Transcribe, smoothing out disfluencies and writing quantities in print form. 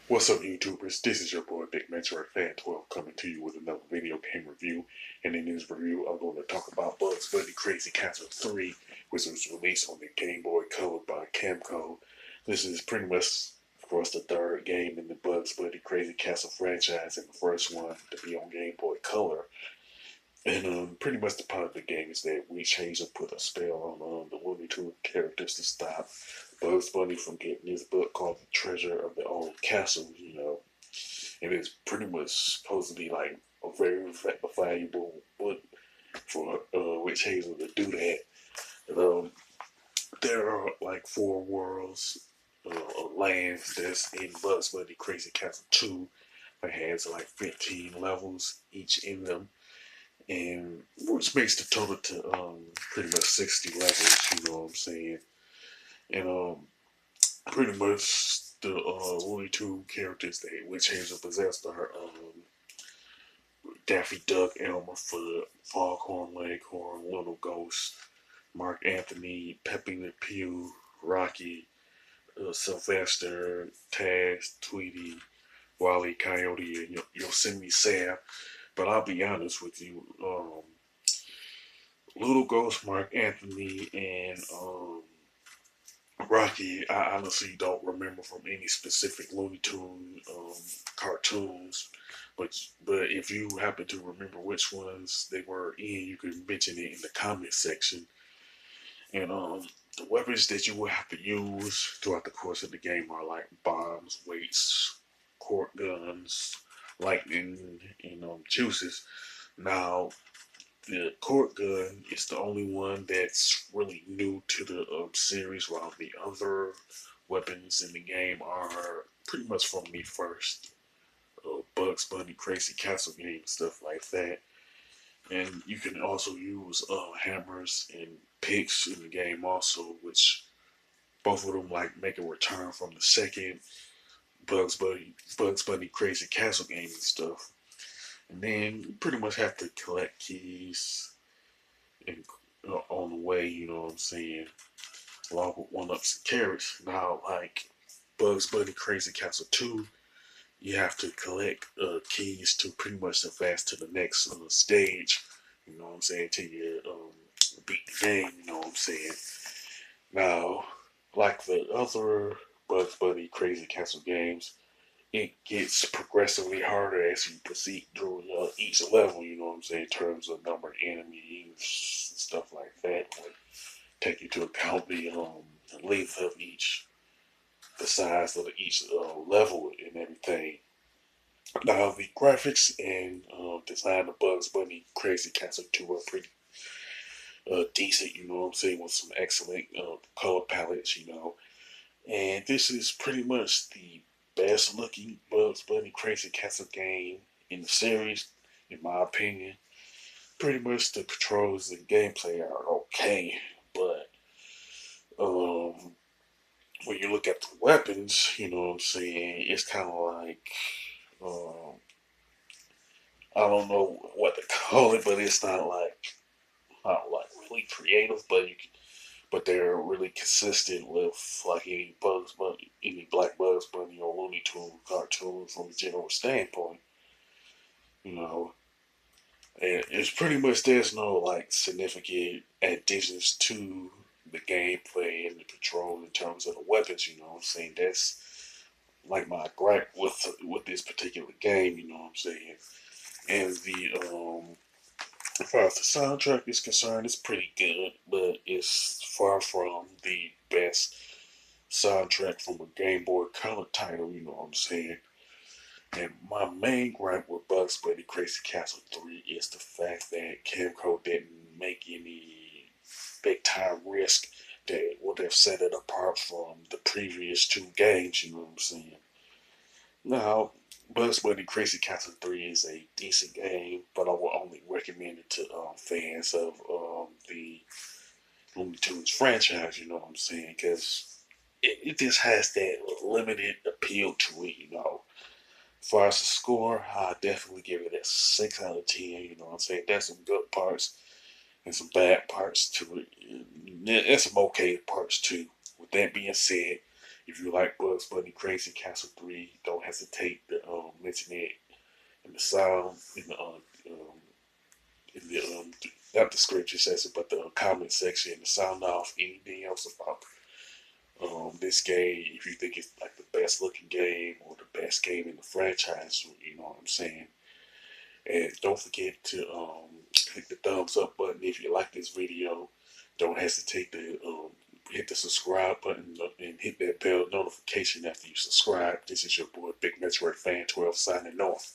What's up, YouTubers? This is your boy Big Mentor Fan 12 coming to you with another video game review. And in this review, I'm going to talk about Bugs Bunny Crazy Castle 3, which was released on the Game Boy Color by Kemco. This is pretty much, of course, the third game in the Bugs Bunny Crazy Castle franchise and the first one to be on Game Boy Color. And pretty much the part of the game is that we change and put a spell on the Looney Tunes characters to stop Bugs Bunny from getting this book called The Treasure of the Old Castle. And it's pretty much supposed to be like a very valuable book for Witch Hazel to do that. And, there are like four worlds lands that's in Bugs Bunny Crazy Castle 2 that has like 15 levels each in them, and which makes the total to pretty much 60 levels, you know what I'm saying? And pretty much the Looney Tunes characters that Witch Hazel possessed are Daffy Duck, Elmer Fudd, Foghorn Leghorn, Little Ghost, Mark Anthony, Peppy Le Pew, Rocky, Sylvester, Taz, Tweety, Wally Coyote, and Yosemite Sam. But I'll be honest with you, Little Ghost, Mark Anthony, and Rocky, I honestly don't remember from any specific Looney Tune cartoons, but if you happen to remember which ones they were in, you can mention it in the comment section. And the weapons that you will have to use throughout the course of the game are like bombs, weights, court guns, lightning, and juices. Now, the court gun is the only one that's really new to the series, while the other weapons in the game are pretty much from the first Bugs Bunny Crazy Castle game, stuff like that. And you can also use hammers and picks in the game also, which both of them like make a return from the second Bugs Bunny Crazy Castle game and stuff. And then you pretty much have to collect keys and on the way, you know what I'm saying, along with one ups and carrots. Now, like Bugs Bunny Crazy Castle 2, you have to collect keys to pretty much advance to the next stage, you know what I'm saying, till you beat the game, you know what I'm saying. Now, like the other Bugs Bunny Crazy Castle games, it gets progressively harder as you proceed through each level, you know what I'm saying, in terms of number of enemies, stuff like that. Like, take into account the length of each, the size of each level and everything. Now, the graphics and design of Bugs Bunny Crazy Castle 2 are pretty decent, you know what I'm saying, with some excellent color palettes, you know. And this is pretty much the best looking Bugs Bunny Crazy Castle game in the series, in my opinion. Pretty much the controls and gameplay are okay, but when you look at the weapons, you know what I'm saying, it's kind of like, um, I don't know what to call it, but it's not like really creative, but but they're really consistent with like any Black Bugs Bunny or Looney Tune cartoons from a general standpoint, you know. And it's pretty much there's no like significant additions to the gameplay and the control in terms of the weapons, you know what I'm saying? That's like my gripe with this particular game, you know what I'm saying? And as far as the soundtrack is concerned, it's pretty good, but it's far from the best soundtrack from a Game Boy Color title, you know what I'm saying? And my main gripe with Bugs Bunny Crazy Castle 3 is the fact that Kemco didn't make any big time risk that would have set it apart from the previous two games, you know what I'm saying? Now, Bugs Bunny Crazy Castle 3 is a decent game, but I will only recommend it to fans of the Looney Tunes franchise, you know what I'm saying? Because it just has that limited appeal to it, you know. As far as the score, I definitely give it a 6 out of 10, you know what I'm saying? There's some good parts and some bad parts to it, and some okay parts too. With that being said, If you like Bugs Bunny Crazy Castle 3, don't hesitate to mention it in the sound, in the not the scripture section, but the comment section, the sound off, anything else about this game. If you think it's like the best looking game or the best game in the franchise, you know what I'm saying. And don't forget to click the thumbs up button if you like this video. Don't hesitate to hit the subscribe button and hit that bell notification after you subscribe. This is your boy Big Metroid Fan 12 signing off.